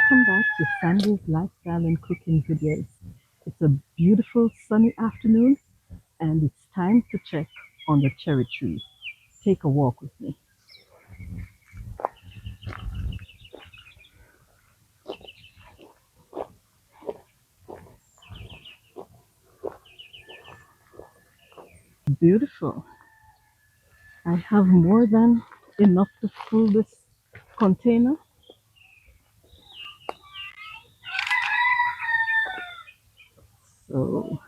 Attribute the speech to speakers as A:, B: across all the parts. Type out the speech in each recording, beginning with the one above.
A: Welcome back to Sandy's Lifestyle and Cooking Videos. It's a beautiful sunny afternoon and it's time to check on the cherry trees. Take a walk with me. Beautiful. I have more than enough to fill this container. So,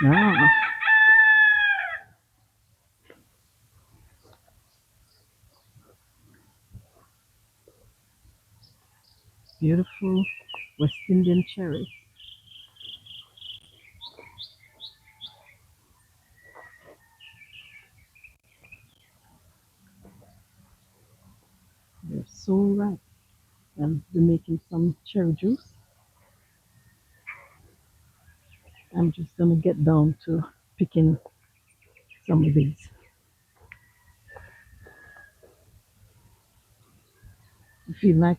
A: yeah, beautiful West Indian cherries. They're so ripe. I'll be making some cherry juice. I'm just gonna get down to picking some of these. I feel like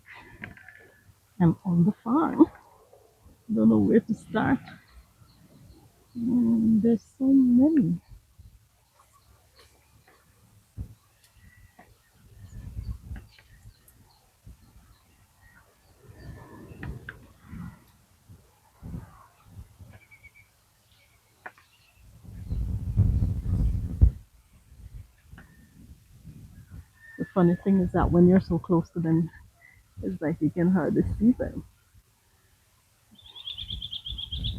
A: I'm on the farm. Don't know where to start. There's so many. The funny thing is that when you're so close to them, it's like you can hardly see them.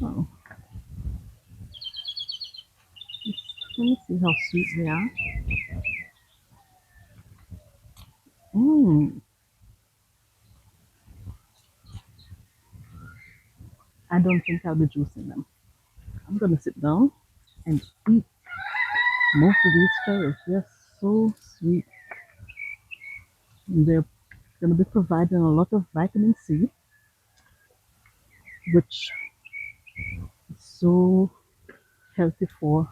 A: Oh, let me see how sweet they are. Mm, I don't think I'll be juicing them. I'm gonna sit down and eat most of these cherries. They're so sweet. They're gonna be providing a lot of vitamin C, which is so healthy for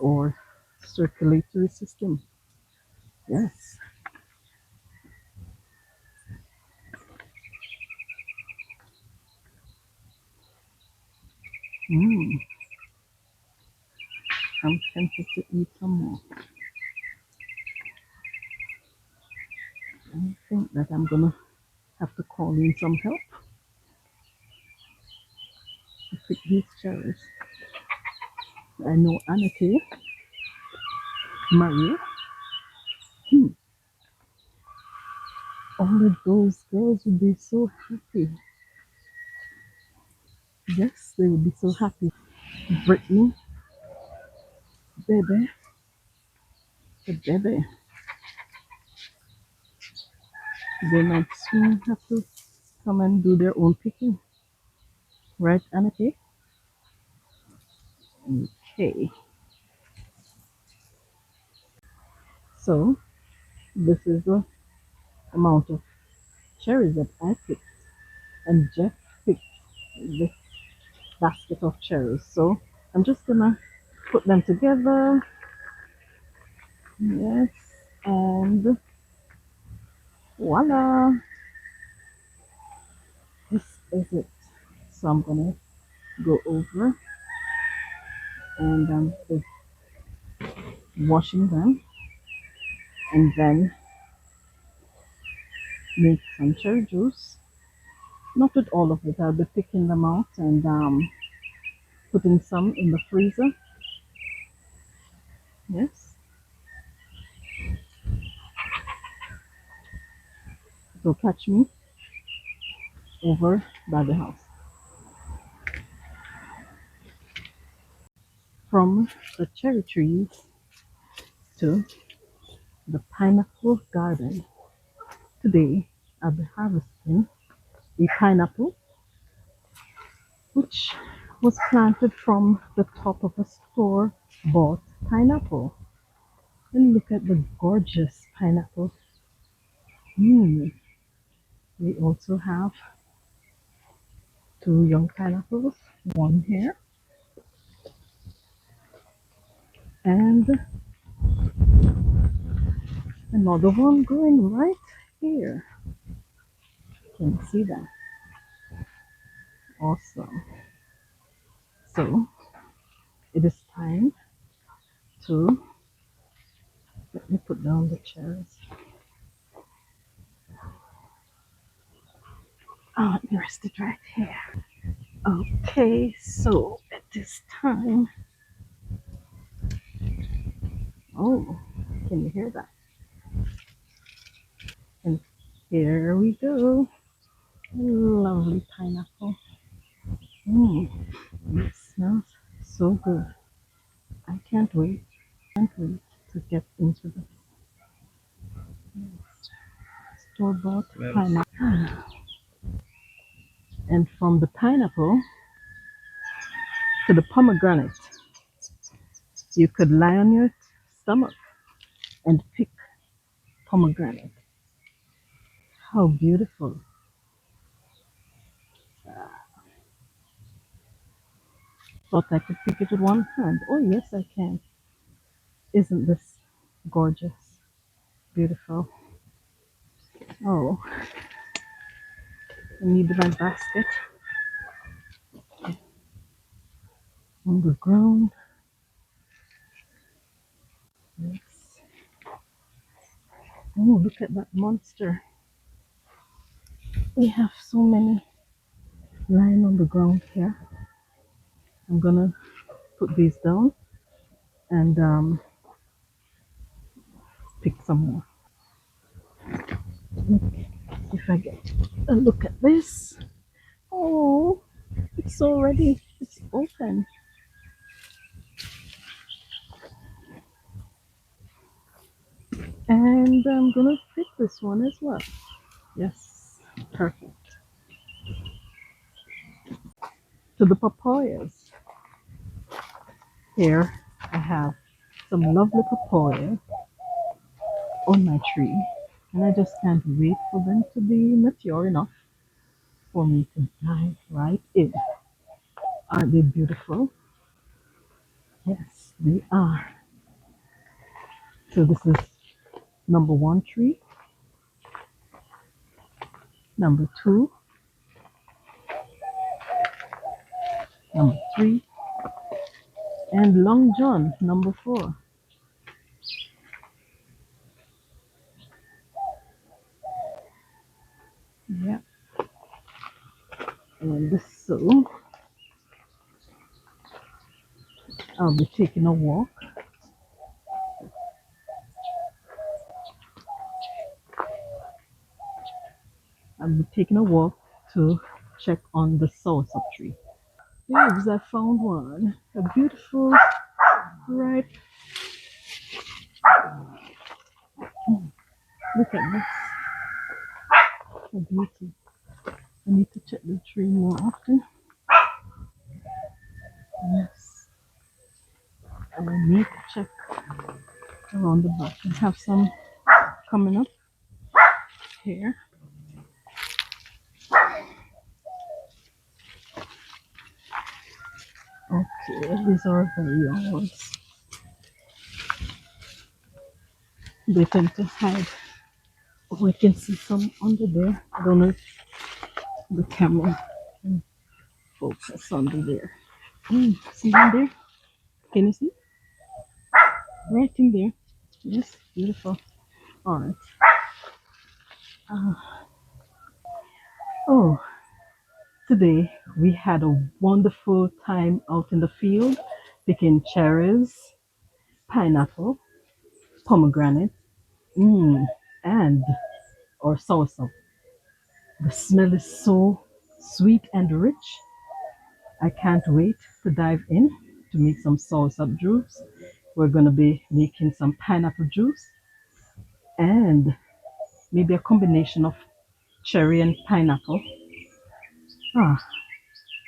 A: our circulatory system. Yes. Mm, I'm tempted to eat some more. I think that I'm gonna have to call in some help to pick these cherries. I know Anake, Maria, hmm, all of those girls would be so happy. Yes, they would be so happy. Brittany, baby, the baby. They might soon have to come and do their own picking. Right, Anake? Okay. So, this is the amount of cherries that I picked. And Jeff picked this basket of cherries. So, I'm just gonna put them together. Yes, and voila, this is it. So I'm gonna go over and washing them and then make some cherry juice. Not with all of it, I'll be picking them out and putting some in the freezer. Yes, so catch me over by the house. From the cherry trees to the pineapple garden. Today I'll be harvesting a pineapple which was planted from the top of a store bought pineapple. And look at the gorgeous pineapple. Mm. We also have two young pineapples, one here, and Another one growing right here. Can you see that? Awesome. So it is time to let me put down the cherries. Let me rest it right here. Okay, so at this time, oh, can you hear that? And here we go. Lovely pineapple. Mmm, it smells so good. I can't wait to get into the store-bought pineapple. And from the pineapple to the pomegranate, you could lie on your stomach and pick pomegranate. How beautiful. Thought I could pick it with one hand. Oh, yes, I can. Isn't this gorgeous? Beautiful. Oh, I need my basket on the ground. Yes. Oh, look at that monster. We have so many lying on the ground here. I'm gonna put these down and pick some more. If I get a look at this. Oh, it's open. And I'm gonna pick this one as well. Yes, perfect. To the papayas. Here I have some lovely papaya on my tree, and I just can't wait for them to be mature enough for me to dive right in. Aren't they beautiful? Yes, they are. So this is number one tree, number two, number three, and Long John, number four. Yeah, and so I'll be taking a walk. I'll be taking a walk to check on the soursop tree. Babes, I found one. A beautiful, ripe. Look at this. A beauty. I need to check the tree more often. Yes, I need to check around the back. I have some coming up here. Okay, these are very young ones. They tend to hide. Oh, I can see some under there. I don't know if the camera can focus under there. See in there? Can you see? Right in there. Yes, beautiful. All right. Uh, oh, today we had a wonderful time out in the field picking cherries, pineapple, pomegranate, mm, and or soursop. The smell is so sweet and rich. I can't wait to dive in to make some soursop juice. We're gonna be making some pineapple juice and maybe a combination of cherry and pineapple. Ah,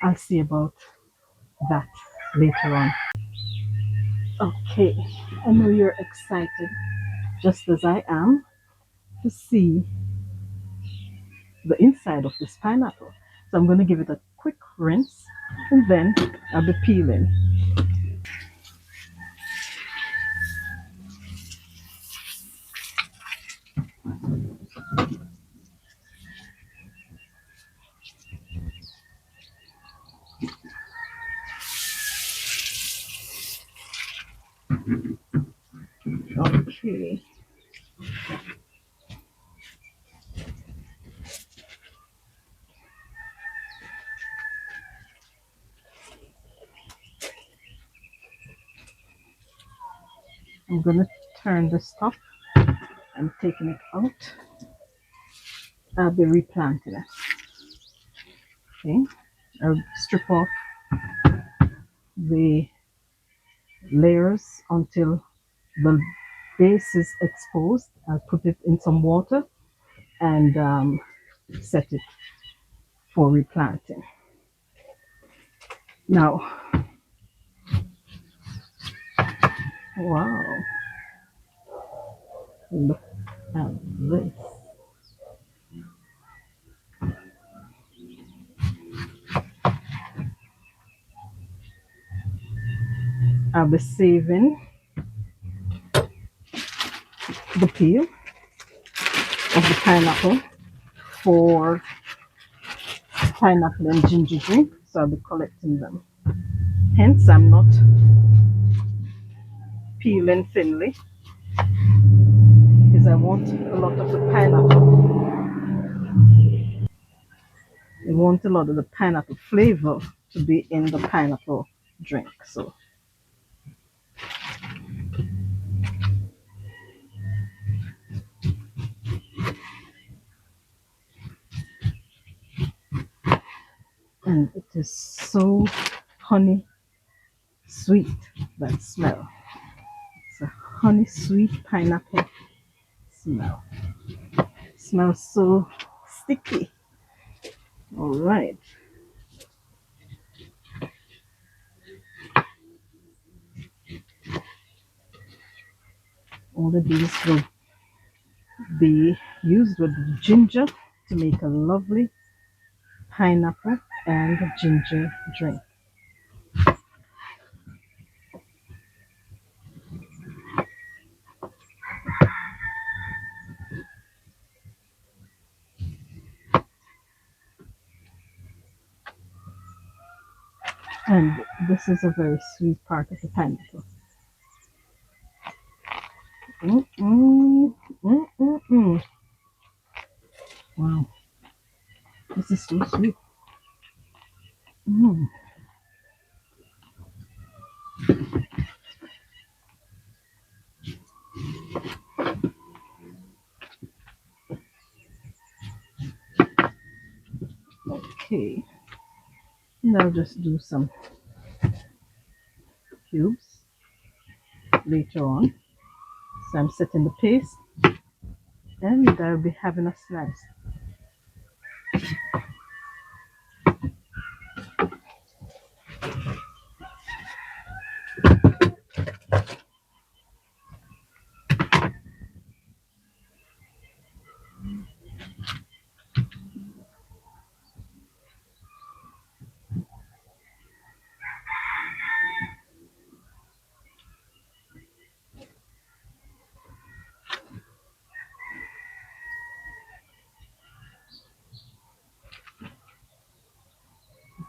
A: I'll see about that later on. Okay, I know you're excited, just as I am, to see the inside of this pineapple. So I'm going to give it a quick rinse and then I'll be peeling. Okay. I'm gonna turn the stop. I'm taking it out. I'll be replanting it. Okay. I'll strip off the layers until the base is exposed. I'll put it in some water and set it for replanting. Now, wow, look at this. I'll be saving the peel of the pineapple for pineapple and ginger drink, so I'll be collecting them. Hence, I'm not peeling thinly because I want a lot of the pineapple. I want a lot of the pineapple flavor to be in the pineapple drink. So, and it is so honey sweet, that smell. It's a honey sweet pineapple smell. Smells so sticky. All right. All of these will be used with ginger to make a lovely pineapple and ginger drink. And this is a very sweet part of the pineapple. Mm-mm, mm-mm-mm. Wow, this is so sweet. Mm. Okay, and I'll just do some cubes later on. So I'm setting the paste and I'll be having a slice.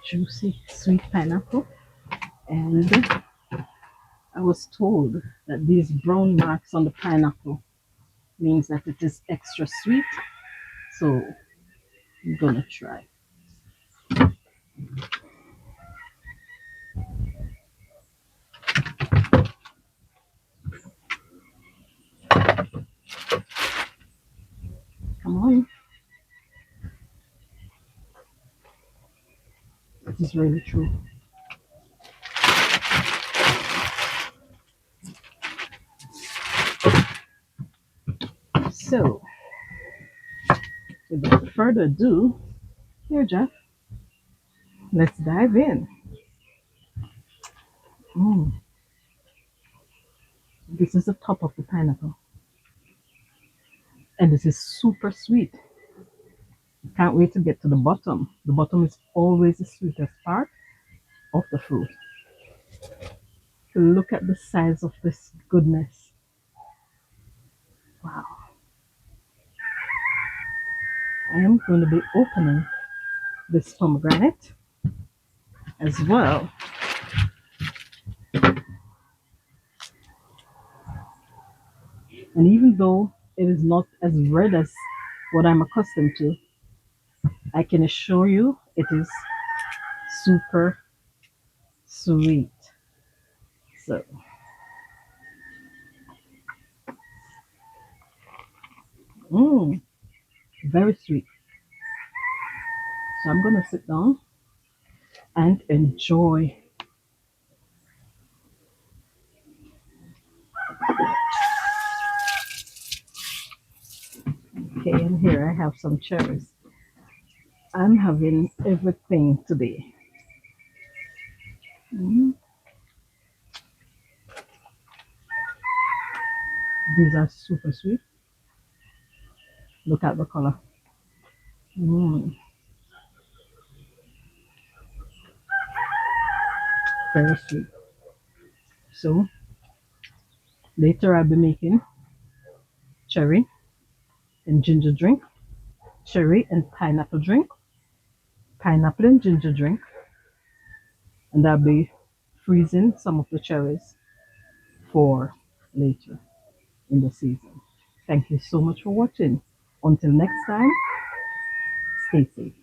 A: Juicy sweet pineapple. And I was told that these brown marks on the pineapple means that it is extra sweet. So I'm gonna try. Come on. It is really true. So without further ado, here Jeff, let's dive in. Mm, this is the top of the pineapple. And this is super sweet. Can't wait to get to the bottom. The bottom is always the sweetest part of the fruit. Look at the size of this goodness. Wow. I am going to be opening this pomegranate as well. And even though it is not as red as what I'm accustomed to, I can assure you it is super sweet. So, mm, very sweet. So I'm gonna sit down and enjoy. Okay, and here I have some cherries. I'm having everything today. Mm, these are super sweet. Look at the color. Mm, very sweet. So later I'll be making cherry and ginger drink, cherry and pineapple drink, pineapple and ginger drink, and I'll be freezing some of the cherries for later in the season. Thank you so much for watching. Until next time, stay safe.